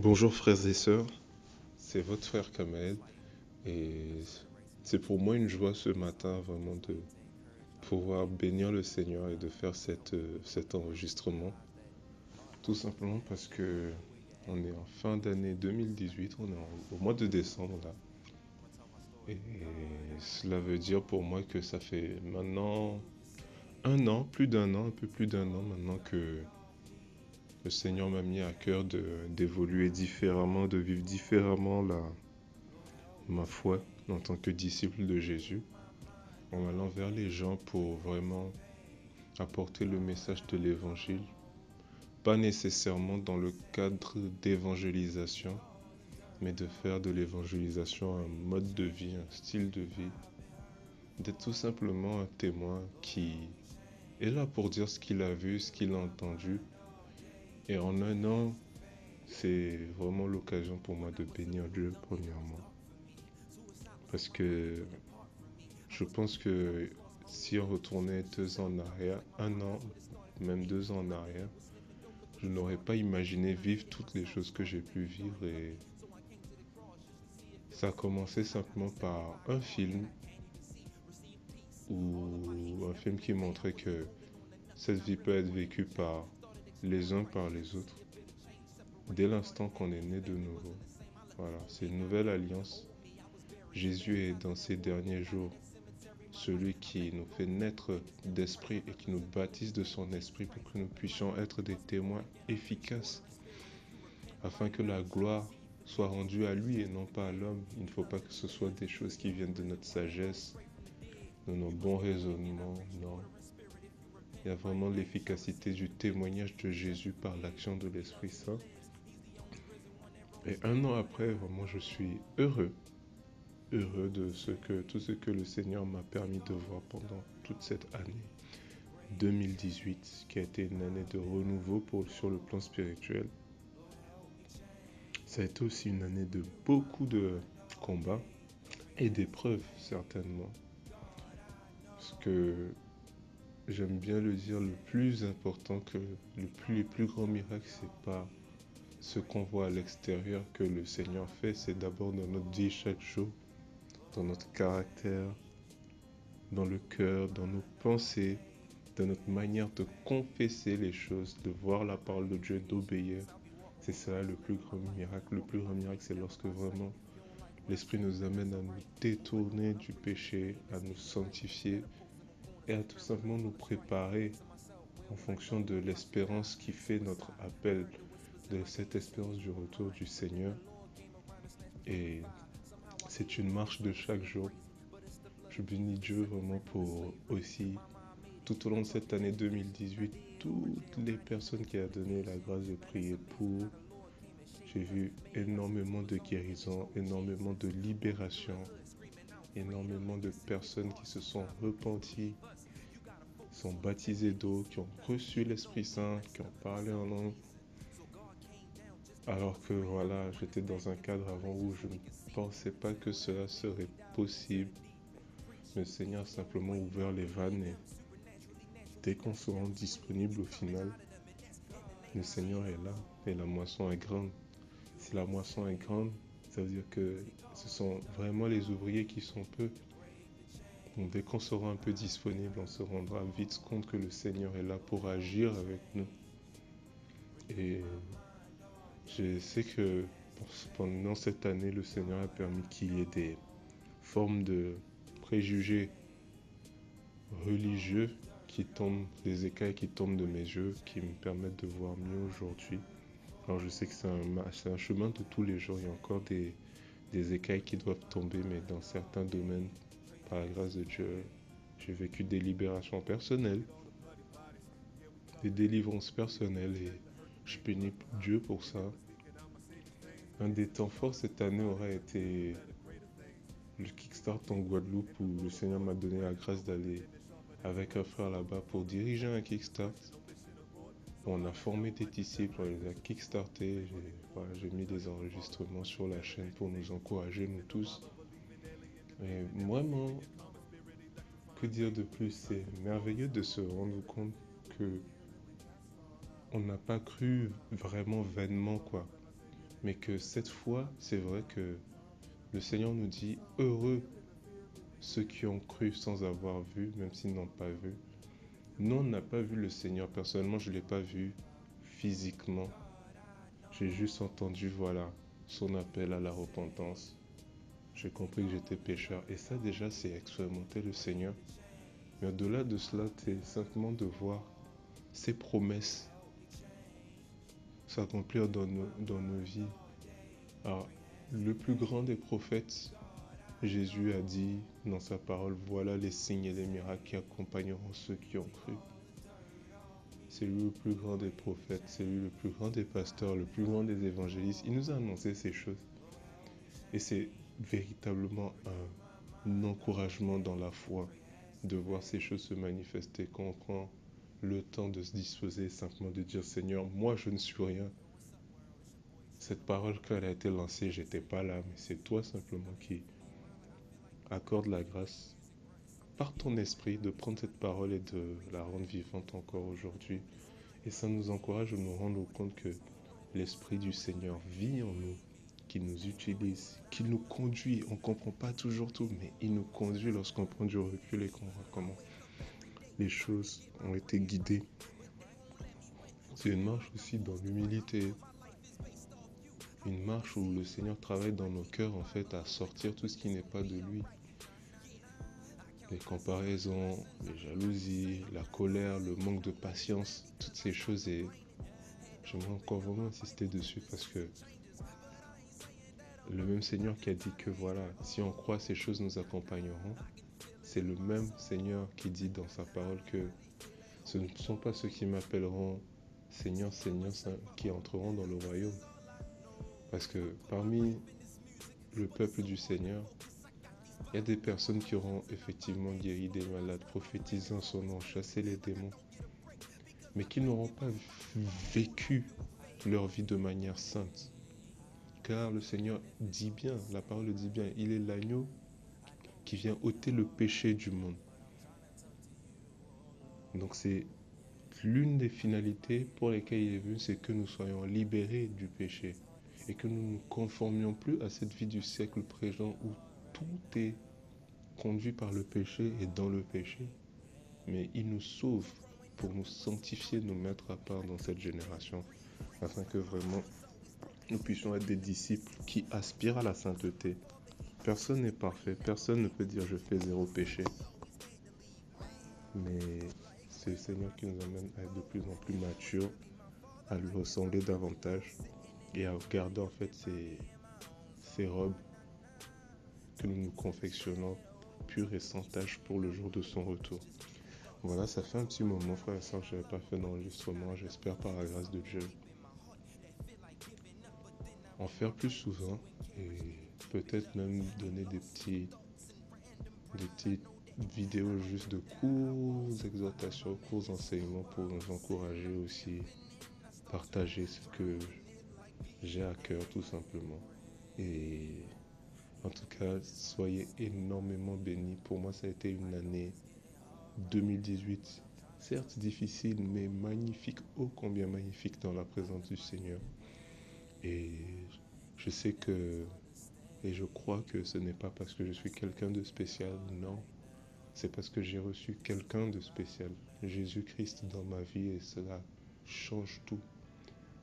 Bonjour frères et sœurs, c'est votre frère Kamel et c'est pour moi une joie ce matin vraiment de pouvoir bénir le Seigneur et de faire cet enregistrement. Tout simplement parce que on est en fin d'année 2018, on est au mois de décembre là. Et cela veut dire pour moi que ça fait maintenant un an, plus d'un an, un peu plus d'un an maintenant que le Seigneur m'a mis à cœur d'évoluer différemment, de vivre différemment ma foi en tant que disciple de Jésus, en allant vers les gens pour vraiment apporter le message de l'évangile, pas nécessairement dans le cadre d'évangélisation, mais de faire de l'évangélisation un mode de vie, un style de vie, d'être tout simplement un témoin qui est là pour dire ce qu'il a vu, ce qu'il a entendu. Et en un an, c'est vraiment l'occasion pour moi de bénir Dieu premièrement. Parce que je pense que si on retournait 2 ans en arrière, un an, même 2 ans en arrière, je n'aurais pas imaginé vivre toutes les choses que j'ai pu vivre et ça a commencé simplement par un film ou un film qui montrait que cette vie peut être vécue par les uns par les autres dès l'instant qu'on est né de nouveau. Voilà, c'est une nouvelle alliance. Jésus est dans ces derniers jours celui qui nous fait naître d'esprit et qui nous baptise de son esprit pour que nous puissions être des témoins efficaces afin que la gloire soit rendue à lui et non pas à l'homme. Il ne faut pas que ce soit des choses qui viennent de notre sagesse, de nos bons raisonnements, non. Il y a vraiment l'efficacité du témoignage de Jésus par l'action de l'Esprit Saint. Et un an après, vraiment, je suis heureux de tout ce que le Seigneur m'a permis de voir pendant toute cette année 2018, qui a été une année de renouveau sur le plan spirituel. Ça a été aussi une année de beaucoup de combats et d'épreuves, certainement. Parce que j'aime bien le dire, le plus important que les plus grands miracles, c'est pas ce qu'on voit à l'extérieur que le Seigneur fait, c'est d'abord dans notre vie chaque jour, dans notre caractère, dans le cœur, dans nos pensées, dans notre manière de confesser les choses, de voir la parole de Dieu, d'obéir. C'est ça le plus grand miracle. Le plus grand miracle, c'est lorsque vraiment l'Esprit nous amène à nous détourner du péché, à nous sanctifier et à tout simplement nous préparer en fonction de l'espérance qui fait notre appel, de cette espérance du retour du Seigneur. Et c'est une marche de chaque jour. Je bénis Dieu vraiment pour aussi, tout au long de cette année 2018, toutes les personnes qui a donné la grâce de prier pour. J'ai vu énormément de guérisons, énormément de libération, énormément de personnes qui se sont repenties, sont baptisées d'eau, qui ont reçu l'Esprit Saint, qui ont parlé en langue. Alors que voilà, j'étais dans un cadre avant où je ne pensais pas que cela serait possible. Le Seigneur a simplement ouvert les vannes et dès qu'on se rend disponible au final, le Seigneur est là et la moisson est grande. Si la moisson est grande, ça veut dire que ce sont vraiment les ouvriers qui sont peu. Donc dès qu'on sera un peu disponible, on se rendra vite compte que le Seigneur est là pour agir avec nous. Et je sais que pendant cette année, le Seigneur a permis qu'il y ait des formes de préjugés religieux qui tombent, des écailles qui tombent de mes yeux, qui me permettent de voir mieux aujourd'hui. Alors je sais que c'est un chemin de tous les jours, il y a encore des écailles qui doivent tomber, mais dans certains domaines, par la grâce de Dieu, j'ai vécu des libérations personnelles, des délivrances personnelles et je bénis Dieu pour ça. Un des temps forts cette année aura été le Kickstart en Guadeloupe où le Seigneur m'a donné la grâce d'aller avec un frère là-bas pour diriger un Kickstart. On a formé des disciples, on les a kickstartés. Voilà, j'ai mis des enregistrements sur la chaîne pour nous encourager, nous tous. Et vraiment, que dire de plus? C'est merveilleux de se rendre compte que on n'a pas cru vraiment vainement, quoi. Mais que cette fois, c'est vrai que le Seigneur nous dit, heureux ceux qui ont cru sans avoir vu, même s'ils n'ont pas vu. Nous, on n'a pas vu le Seigneur. Personnellement, je ne l'ai pas vu physiquement. J'ai juste entendu, voilà, son appel à la repentance. J'ai compris que j'étais pécheur. Et ça, déjà, c'est expérimenter le Seigneur. Mais au-delà de cela, c'est simplement de voir ses promesses s'accomplir dans nos vies. Alors, le plus grand des prophètes, Jésus a dit dans sa parole, voilà les signes et les miracles qui accompagneront ceux qui ont cru. C'est lui le plus grand des prophètes, c'est lui le plus grand des pasteurs, le plus grand des évangélistes. Il nous a annoncé ces choses. Et c'est véritablement un encouragement dans la foi de voir ces choses se manifester quand on prend le temps de se disposer simplement de dire Seigneur, moi je ne suis rien. Cette parole, quand elle a été lancée, j'étais pas là, mais c'est toi simplement qui accorde la grâce par ton esprit de prendre cette parole et de la rendre vivante encore aujourd'hui. Et ça nous encourage de nous rendre compte que l'Esprit du Seigneur vit en nous, qu'il nous utilise, qu'il nous conduit. On ne comprend pas toujours tout, mais il nous conduit lorsqu'on prend du recul et qu'on voit comment les choses ont été guidées. C'est une marche aussi dans l'humilité, une marche où le Seigneur travaille dans nos cœurs en fait à sortir tout ce qui n'est pas de lui. Les comparaisons, les jalousies, la colère, le manque de patience, toutes ces choses. Et j'aimerais encore vraiment insister dessus parce que le même Seigneur qui a dit que voilà, si on croit, ces choses nous accompagneront. C'est le même Seigneur qui dit dans sa parole que ce ne sont pas ceux qui m'appelleront Seigneur, Seigneur, qui entreront dans le royaume. Parce que parmi le peuple du Seigneur, il y a des personnes qui auront effectivement guéri des malades, prophétisé en son nom, chassé les démons, mais qui n'auront pas vécu leur vie de manière sainte. Car le Seigneur dit bien, la parole dit bien, il est l'agneau qui vient ôter le péché du monde. Donc c'est l'une des finalités pour lesquelles il est venu, c'est que nous soyons libérés du péché et que nous ne nous conformions plus à cette vie du siècle présent où tout est conduit par le péché et dans le péché. Mais il nous sauve pour nous sanctifier, nous mettre à part dans cette génération, afin que vraiment nous puissions être des disciples qui aspirent à la sainteté. Personne n'est parfait, personne ne peut dire je fais zéro péché. Mais c'est le Seigneur qui nous amène à être de plus en plus matures, à lui ressembler davantage et à garder en fait ces robes que nous nous confectionnons pures et sans tache pour le jour de son retour. Voilà, ça fait un petit moment, frère et soeur, que je n'avais pas fait d'enregistrement. J'espère par la grâce de Dieu en faire plus souvent et peut-être même donner des petites vidéos juste de courts exhortations, courts enseignements pour nous encourager aussi, partager ce que j'ai à cœur tout simplement. Et en tout cas, soyez énormément bénis. Pour moi, ça a été une année 2018, certes difficile, mais magnifique, ô combien magnifique dans la présence du Seigneur. Et je sais que, et je crois que ce n'est pas parce que je suis quelqu'un de spécial, non. C'est parce que j'ai reçu quelqu'un de spécial, Jésus-Christ dans ma vie, et cela change tout.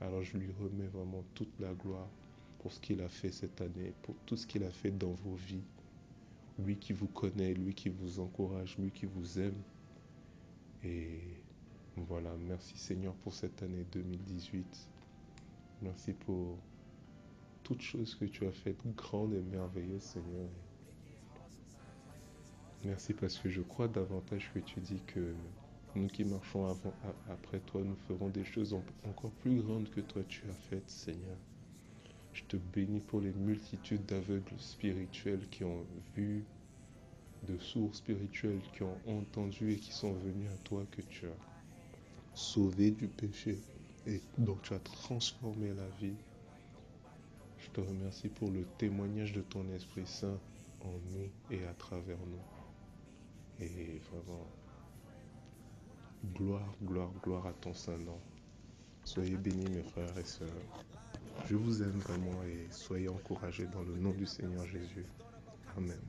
Alors je lui remets vraiment toute la gloire pour ce qu'il a fait cette année, pour tout ce qu'il a fait dans vos vies. Lui qui vous connaît, lui qui vous encourage, lui qui vous aime. Et voilà, merci Seigneur pour cette année 2018. Merci pour toutes choses que tu as faites grandes et merveilleuses, Seigneur. Merci parce que je crois davantage que tu dis que nous qui marchons après toi, nous ferons des choses encore plus grandes que toi tu as faites, Seigneur. Je te bénis pour les multitudes d'aveugles spirituels qui ont vu, de sourds spirituels qui ont entendu et qui sont venus à toi, que tu as sauvé du péché et dont tu as transformé la vie. Je te remercie pour le témoignage de ton Esprit Saint en nous et à travers nous. Et vraiment, gloire, gloire, gloire à ton Saint-Nom. Soyez bénis mes frères et sœurs. Je vous aime vraiment et soyez encouragés dans le nom du Seigneur Jésus. Amen.